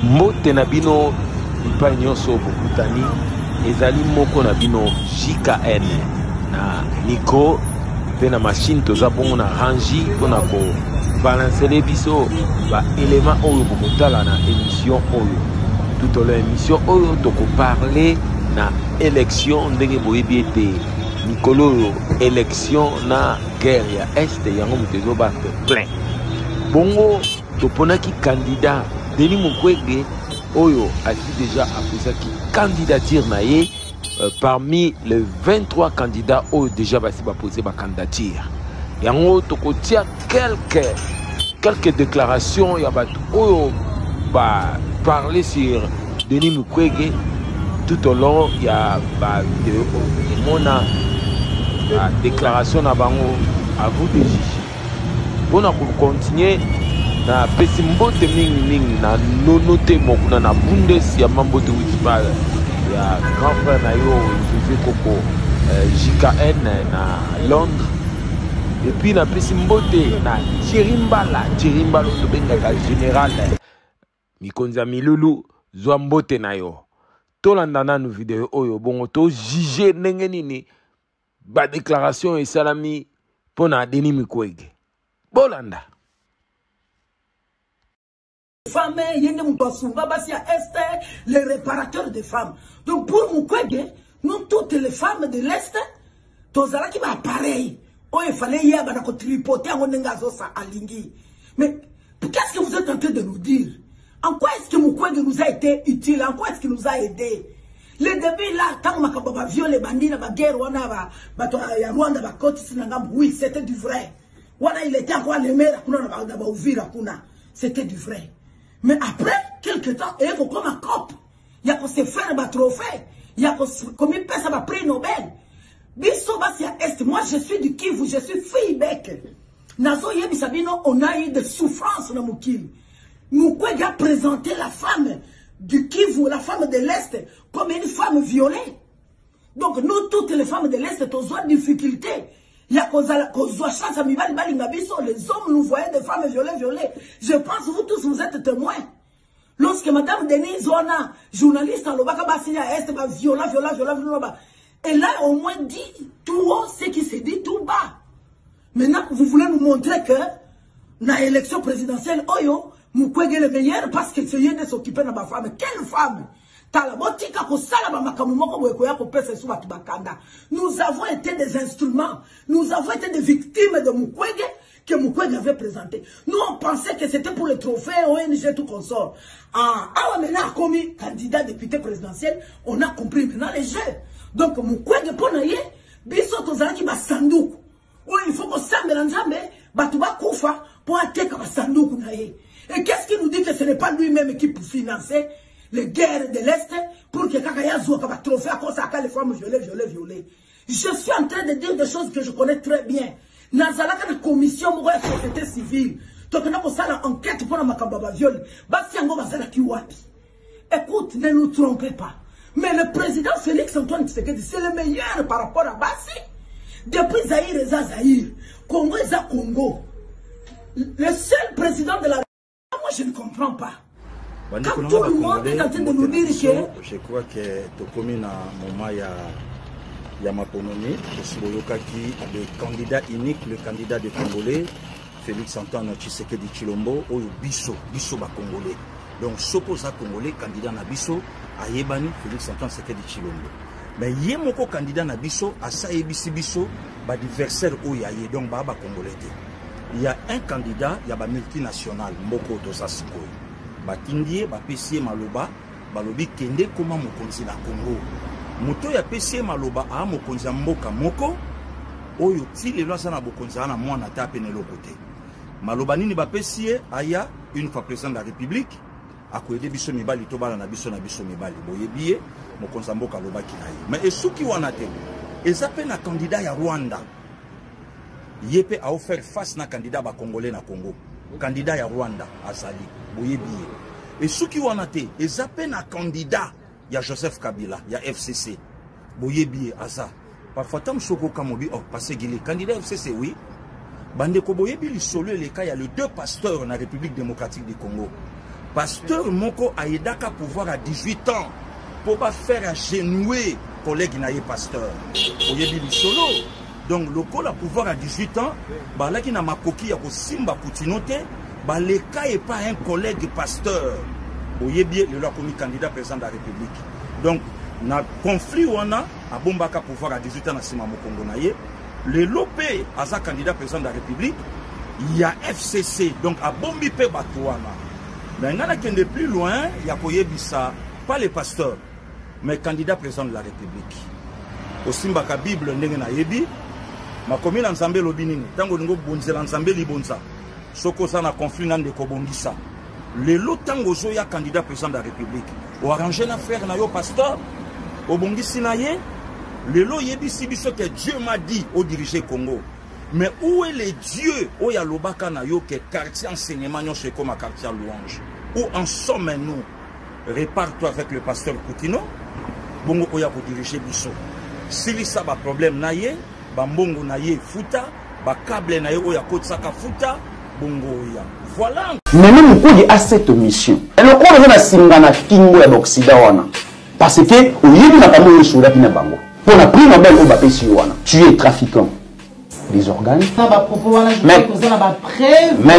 Mbote na bino ipa nyonso bokutani ezali moko na bino JKN na micro pe na machine toza bongo na rangi pona ko balancele biso ba élément oyo bokotala na émission oyo tout le émission oyo toko parler na élection ndenge boyebi ete mikolo élection na guerre ya est yango mutezo ba plein bongo toponaki candidat Denis Mukwege Oyo a déjà apprécié qui candidature naïe parmi les 23 candidats Oyo déjà posé ma candidature. Et en haut, il y a quelques déclarations, il y a Oyo parler sur Denis Mukwege tout au long, il y a une vidéo, la déclaration à vous de juger. Bon, pour continuer. Na pesi mbote mingi na nonote mokuna na bundes ya mambote wikipal ya grand frère na yo José Koko JKN na Londres et puis na pesi mbote na Chirimbala to benga général Mikonza Milulu zwa mbote na yo tolanda na nu vidéo oyo bongo to juger ndenge nini ba déclaration et salami pona Denis Mukwege bolanda femmes, les réparateurs de femmes. Donc pour Mukwege, nous toutes les femmes de l'Est, tous qui va pareil. Oh, il fallait y avoir un tripoter en Nengazosa à Lingui. Mais qu'est-ce que vous êtes en train de nous dire? En quoi est-ce que Mukwege nous a été utile? En quoi est-ce qu'il nous a aidé? Les débuts là, quand on a violé les bandits, la guerre, oui, c'était du vrai. Il était encore le maire, c'était du vrai. Mais après, quelques temps, il faut comme un cop. Il y a qu'on se faire un trophée. Il y a qu'on commis personne à prix Nobel. Bisso Basia Est, moi je suis du Kivu, je suis Fibek. Nazo Yebi Sabino, on a eu des souffrances dans Mukivu. Mukwege a présenté la femme du Kivu, la femme de l'Est, comme une femme violée. Donc nous, toutes les femmes de l'Est, on a des difficultés. Il y a les hommes nous voyaient des femmes violées. Je pense que vous tous vous êtes témoins. Lorsque Madame Denise Zona, journaliste en Lobaka Bassinia Est, violent. Elle a au moins dit tout haut ce qui s'est dit tout bas. Maintenant, vous voulez nous montrer que dans l'élection présidentielle, Oyo, Mukwege est le meilleur parce que c'est lui de s'occuper de ma femme. Quelle femme? Nous avons été des instruments, nous avons été des victimes de Mukwege que Mukwege avait présenté. Nous on pensait que c'était pour le trophée ONG tout consort. Maintenant comme candidat député présidentiel, on a compris maintenant les jeux. Donc Mukwege pour naye, biso tozalaki ba sanduku. Il faut qu'on s'aime l'enjambe, batuba kufa pour attaquer ba sanduku naye. Et qu'est-ce qui nous dit que ce n'est pas lui-même qui peut financer les guerres de l'Est pour que Kakaya Zouaka va trophée à cause de les femmes violées. Je suis en train de dire des choses que je connais très bien. Nazalaka la commission de la société civile. Donc on a posé l'enquête pour la Makababa viol. Basiango Bazala Kiwati. Écoute, ne nous trompez pas. Mais le président Félix Antoine Tshisekedi, c'est le meilleur par rapport à Bassi. Depuis Zahir et Zahir, Congo et Congo. Le seul président de la République, moi je ne comprends pas. Quand tout le monde est en train de nous dire que... Je crois que tu commis dans un moment il y a ma autonomie. Je suis le candidat unique, le candidat des Congolais, Félix Antoine Tshisekedi Tshilombo, ou Bisso ba Congolais. Donc, s'oppose à Congolais, candidat na Bisso, à Yebani, Félix Antoine Tshisekedi Tshilombo. Mais il y a mon candidat na Bisso, à Saïbisi Bisso, adversaire où il y a donc Baba Congolais. Il y a un candidat, il y a un multinational, Mboko Tosasikoy. Batindie bapesiye maloba balobi kende koma mokonzi na Congo moto ya pesiye maloba a mokonzi ya mboka moko oyo ti lelo aza na bokonzi na mwana ta pene lokote maloba nini bapesiye aya une fois président de la République akoyede biso mibali to bala na biso mibali boyebiye mokonzi ya mboka lobaki na ye mais esuki wana te ezape na candidat ya Rwanda yepe a offert face na candidat ba congolais na Congo candidat ya Rwanda azali boyebiye et ceux qui ont été ils appellent un candidat il y a Joseph Kabila il y a FCC boyebiye aza parfois tam soko kamobi oh parce que les candidats FCC oui bande ko boyebi li solo les cas il y a les deux pasteurs dans la République démocratique du Congo pasteur moko aidaka pouvoir à 18 ans pour pas faire agenouer collègue naïe pasteur. Oyebi lisolo. Donc le col a pouvoir à 18 ans, bah là qui n'a ma coquille à simba poutinote, bah les cas est pas un collègue pasteur. Oyebi le loi commis candidat président de la République. Donc na conflit on a bombaka pouvoir à 18 ans na sima mokongo naïe. Le lopé à sa candidat président de la République, il y a FCC donc à bombi pe batouana. Maintenant là qui est plus loin, il y a koyebisa pas les pasteurs mais candidat président de la République. Au Simbaka Bible ndenge na yebi ma commune Nzambe lobinini tango ngo bonzela Nzambe libonza soko ça na conflit nan de kobongisa lelo tango zo ya candidat président de la République o arranger na frère na yo pasteur o bongisi na ye lelo yebi si biso que Dieu m'a dit au diriger Congo mais où est le Dieu o ya lobaka na yo que quartier enseignement nyo c'est comme quartier louange où en sommes nous répare-toi avec le pasteur Koutino bongo oya ko diriger biso si ça ba problème na ye ba mbongo na ye futa ba câble na ye oya ko tsaka futa bongo oya voilà mais même Mukwege a cette mission et le quoi na singana kingo ya l'Occident wana parce que oyebi na kamo sur la pina bango pour la prix Nobel au bapesi wana tu es trafiquant des organes mais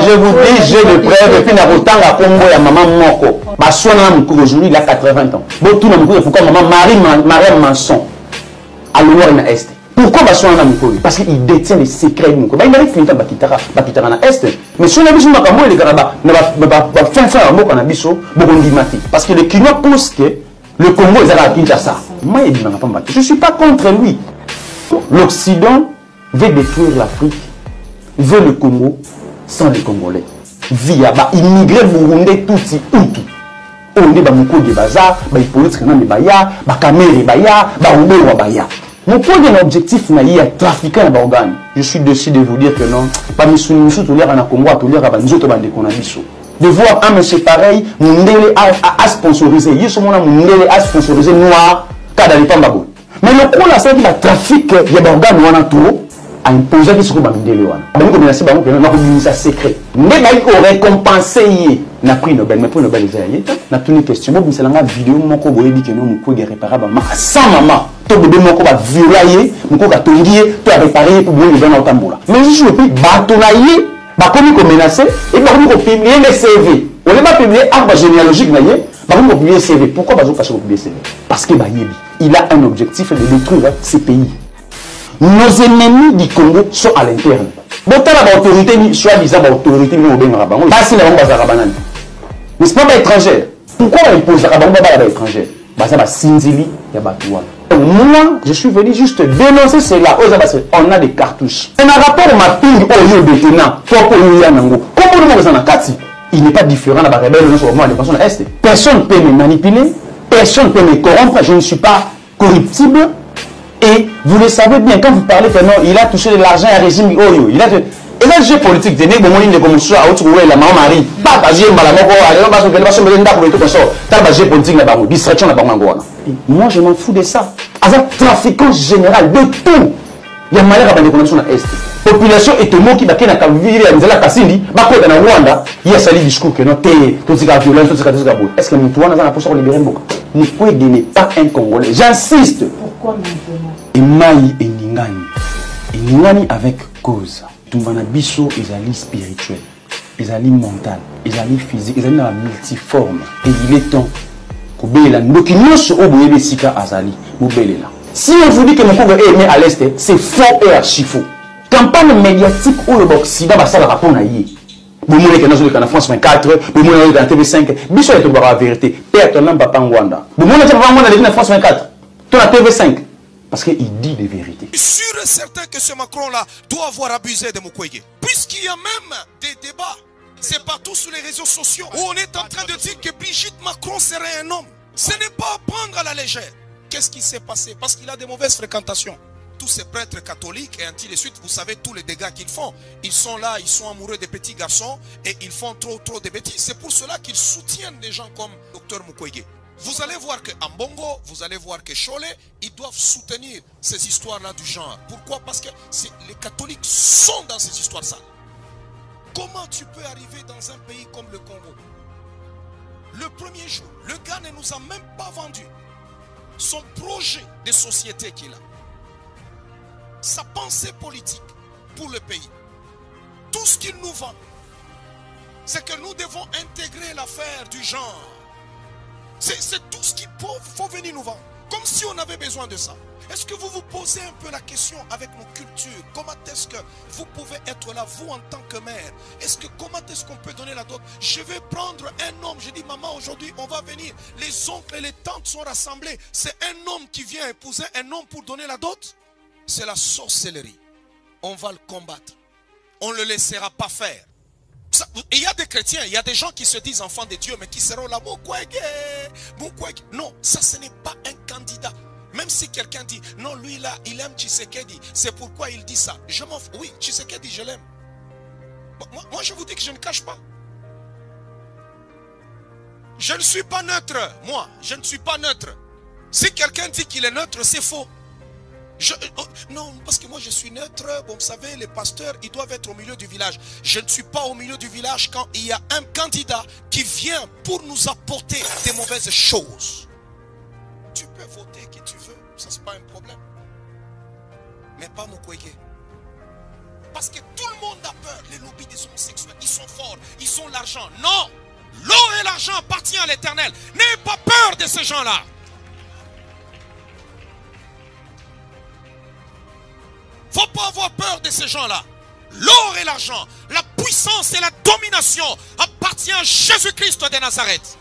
je vous dis j'ai des preuves et puis na botanga Congo ya maman moko baswana Mukwege aujourd'hui il a 80 ans bon tout na Mukwege pourquoi maman Marie Manson à l'ouest na est pourquoi baswana Mukwege parce qu'il détient les secrets de Mukwege il arrive finita bakitara na est mais si on a besoin makambo les karaba na ba fin moko na biso bokondimati parce que le Kinois pense que le Congo est à Kinshasa moi je ne suis pas contre lui l'Occident veut détruire l'Afrique, veut le Congo sans les Congolais. Via ba immigré burundais touti utu. Onde ba Mukwege baza, ba politique na baya, ba kamere baya, ba ubewa baya. Mukwege na objectif na ya trafiquer na organes. Je suis décidé de vous dire que non, pas misuni to lera na Congo to lera ba nzoto bande konabiso. De voir un monsieur pareil, Mundele a sponsorisé, yeso mona Mundele a sponsorisé noir kada li pambabo. Mais le coup là c'est qu'il a trafic ya ba organes wana tout a imposé que ce que Bamindele wana. Donc on a essayé de faire un secret. Mais il faut récompenser na prix Nobel, mais prix Nobel ils na toute une question. Bon, c'est la vidéo moko boye dit que non Mukwege réparable sans maman. To bébé moko ba violer, Mukwege tongier, to réparer pour boye dans autambola. Mais je suis puis batonailler, ba comme ko menacer et ba comme ko publier les CV. On ne va publier arbre généalogique naie, ba comme ko publier CV. Pourquoi ba zo pas publier CV? Parce que ba yebi, il a un objectif de détruire ces pays. Nos ennemis du Congo sont à l'interne. Bon, tu as l'autorité, soit-disant l'autorité, mais n'est-ce pas étrangère? Pourquoi on impose la étrangère? Moi, je suis venu juste dénoncer cela. On a des cartouches. Et un rapport au mapping au détenant, il n'est pas différent de la rebelle des personnes à Est. Personne ne peut me manipuler, personne ne peut me corrompre, je ne suis pas corruptible. Et vous le savez bien, quand vous parlez que non, il a touché de l'argent à régime Oyo, il a de... Et là, le jeu politique, tenez, bon, il est comme ça, à trouver la maman Marie, pas passer un balamoko, allez, on va se faire une chose, comme ça, t'as pas jeu politique là-bas, distraction là-bas, moi, je m'en fous de ça. Avec un trafiquant général de tout, il y a malheur à des connexions à Est. Population est au mot qui va qu'il y a qu'à vivre à Nzela Kassindi, bah, dans le Rwanda, il y a sali discours que non, t'es, tout ce qui a violence, tout ce qui a beau. Est-ce que nous, toi, nous avons pour libérer Mboka? Mukwege n'est pas un Congolais. J'insiste. Pourquoi maintenant? Emai et Ningani. Et Ningani avec cause. Tumbana biso ezali spirituel, ezali mental, ezali physique, ezali na multiforme. Et il est temps que Béla, nous qui nous sommes au Sika Azali, nous Béla. Si on vous dit que Mukwege est aimé à l'Est, c'est faux et archi faux. Campagne médiatique où l'Occident va faire rapport à yé. Vous voulez que nous sommes en France 24, vous voulez que nous TV5, biso est la vérité. Père ton nom papa Ngwanda. Vous voulez que nous sommes en France 24, ton TV5. Parce qu'il dit des vérités. Je suis sûr et certain que ce Macron-là doit avoir abusé de Mukwege. Puisqu'il y a même des débats, c'est partout sur les réseaux sociaux, où on est en train de dire que Brigitte Macron serait un homme. Ce n'est pas à prendre à la légère. Qu'est-ce qui s'est passé? Parce qu'il a des mauvaises fréquentations. Tous ces prêtres catholiques et ainsi de suite, vous savez tous les dégâts qu'ils font. Ils sont là, ils sont amoureux des petits garçons et ils font trop de bêtises. C'est pour cela qu'ils soutiennent des gens comme Dr Mukwege. Vous allez voir que Ambongo, vous allez voir que Cholet, ils doivent soutenir ces histoires-là du genre. Pourquoi? Parce que les catholiques sont dans ces histoires-là. Comment tu peux arriver dans un pays comme le Congo Le premier jour, le gars ne nous a même pas vendu son projet de société qu'il a. Sa pensée politique pour le pays. Tout ce qu'il nous vend, c'est que nous devons intégrer l'affaire du genre. C'est tout ce qu'il faut venir nous vendre. Comme si on avait besoin de ça. Est-ce que vous vous posez un peu la question avec nos cultures? Comment est-ce que vous pouvez être là, vous en tant que mère? Comment est-ce qu'on peut donner la dot? Je vais prendre un homme. Je dis, maman, aujourd'hui, on va venir. Les oncles et les tantes sont rassemblés. C'est un homme qui vient épouser un homme pour donner la dot? C'est la sorcellerie. On va le combattre. On ne le laissera pas faire. Il y a des chrétiens, il y a des gens qui se disent enfants de Dieu, mais qui seront là. Non, ça ce n'est pas un candidat. Même si quelqu'un dit, non, lui là, il aime Tshisekedi. C'est pourquoi il dit ça. Je m'en fous. Oui, Tshisekedi, je l'aime. Moi, je vous dis que je ne cache pas. Je ne suis pas neutre. Moi, je ne suis pas neutre. Si quelqu'un dit qu'il est neutre, c'est faux. Non, parce que moi je suis neutre. Bon, vous savez, les pasteurs, ils doivent être au milieu du village. Je ne suis pas au milieu du village quand il y a un candidat qui vient pour nous apporter des mauvaises choses. Tu peux voter qui tu veux, ça c'est pas un problème. Mais pas Mukwege. Parce que tout le monde a peur. Les lobbies des homosexuels, ils sont forts, ils ont l'argent. Non, l'or et l'argent appartiennent à l'Éternel. N'ayez pas peur de ces gens-là. Faut pas avoir peur de ces gens-là. L'or et l'argent, la puissance et la domination appartiennent à Jésus-Christ de Nazareth.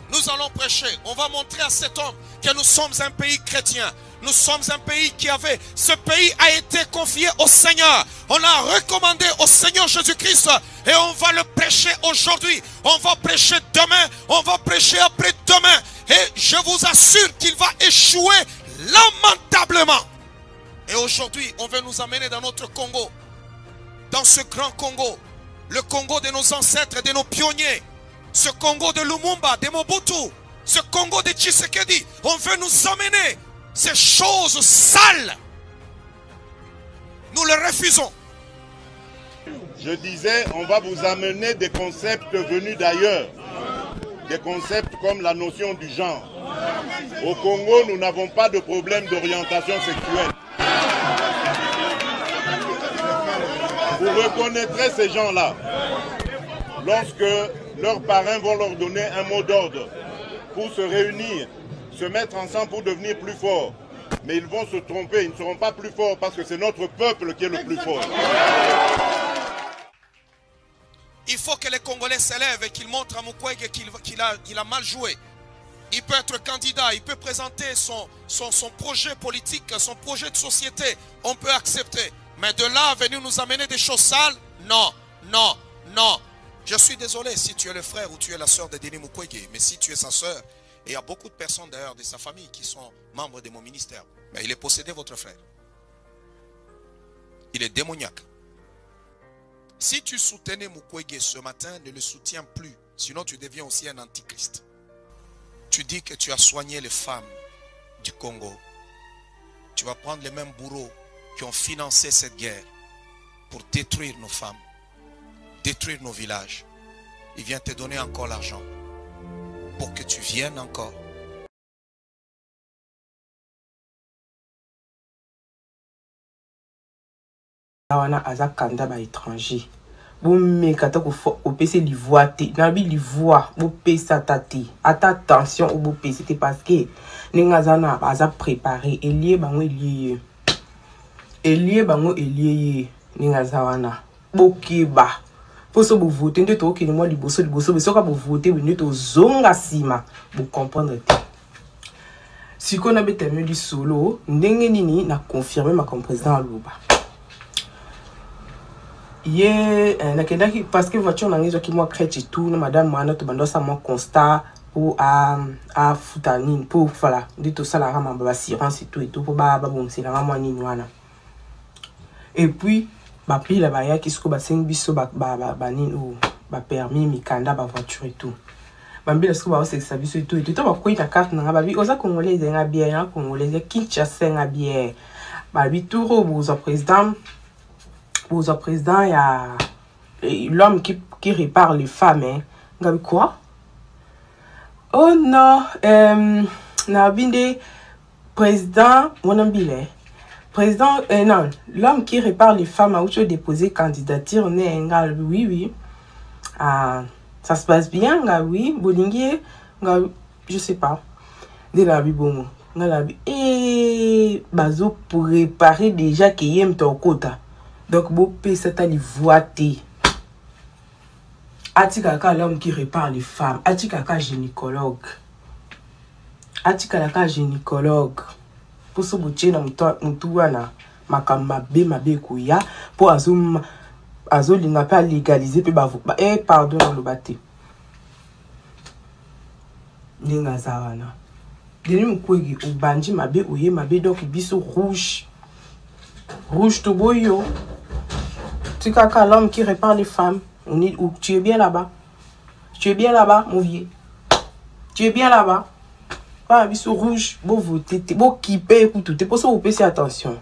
Nous allons prêcher. On va montrer à cet homme que nous sommes un pays chrétien. Nous sommes un pays qui avait... Ce pays a été confié au Seigneur. On l'a recommandé au Seigneur Jésus-Christ. Et on va le prêcher aujourd'hui. On va prêcher demain. On va prêcher après-demain. Et je vous assure qu'il va échouer lamentablement. Et aujourd'hui, on veut nous amener dans notre Congo. Dans ce grand Congo. Le Congo de nos ancêtres, de nos pionniers. Ce Congo de Lumumba, de Mobutu. Ce Congo de Tshisekedi. On veut nous amener ces choses sales. Nous le refusons. Je disais, on va vous amener des concepts venus d'ailleurs. Des concepts comme la notion du genre. Au Congo, nous n'avons pas de problème d'orientation sexuelle. Vous reconnaîtrez ces gens-là lorsque leurs parrains vont leur donner un mot d'ordre pour se réunir, se mettre ensemble pour devenir plus forts. Mais ils vont se tromper, ils ne seront pas plus forts parce que c'est notre peuple qui est le plus fort. Il faut que les Congolais s'élèvent et qu'ils montrent à Mukwege qu'il a mal joué. Il peut être candidat, il peut présenter son projet politique, son projet de société. On peut accepter. Mais de là à venir nous amener des choses sales, non, non, non. Je suis désolé si tu es le frère ou tu es la soeur de Denis Mukwege. Mais si tu es sa soeur, et il y a beaucoup de personnes d'ailleurs de sa famille qui sont membres de mon ministère. Mais il est possédé, votre frère. Il est démoniaque. Si tu soutenais Mukwege ce matin, ne le soutiens plus. Sinon tu deviens aussi un antichrist. Tu dis que tu as soigné les femmes du Congo. Tu vas prendre les mêmes bourreaux qui ont financé cette guerre pour détruire nos femmes, détruire nos villages. Il vient te donner encore l'argent pour que tu viennes encore. Wana aza kanda ba étranger bomeka ta ko opesa livoa te na bi livoa bopesa tati ata attention au bopesa te parce que ninga zana aza préparé elie bango elie ninga zawana bokeba poso bo voter nde to okini mo liboso besoka bo voter be nde to zonga sima bo comprendre te siko na betame du solo ndenge nini na confirmer ma comme président Aluba. Parce que voiture n'a rien qui moi crête tout, madame Mana to bando ça mon constat pour à futanine pour voilà dit tout ça la rame assurance et tout pour ba bon c'est la rame ni wana. Et puis ba pli la baya qui se ba 5 biso ba nini ou ba permis mikanda ba voiture et tout. Ba mbila se ba c'est service et tout ba ko ita carte na ba bi oza congolais nga bien congolais Kinshasa nga bien. Ba bi tout au président. Pour le président, il y a l'homme qui répare les femmes. Hein. Ngabi quoi? Oh non, Nabinde, président, mon ambile. Président, non, l'homme qui répare les femmes a aussi déposé candidature, on est un oui, oui. Ah, ça se passe bien, oui, Bolingue, je sais pas. De la vie, bon, et bazo pour réparer déjà qui aime ton quota. Donc, beau paye cette voité. Atikaka l'homme qui répare les femmes. Atikaka gynécologue. Atikaka gynécologue. Pour ce boucher na mutuana makamba be mabe kuya pour azo linga pas légaliser pe ba pardon le baté. Ninga zawana. Deni mukwegi ubanji mabe oye mabe donc biso rouge. Rouge to boyo. Atikaka l'homme qui répare les femmes. Tu es bien là-bas. Tu es bien là-bas, mon vieux. Tu es bien là-bas. Pas un biseau rouge. Bon, voter. Bon, qui paye pour tout. T'es pour ça, vous payez attention.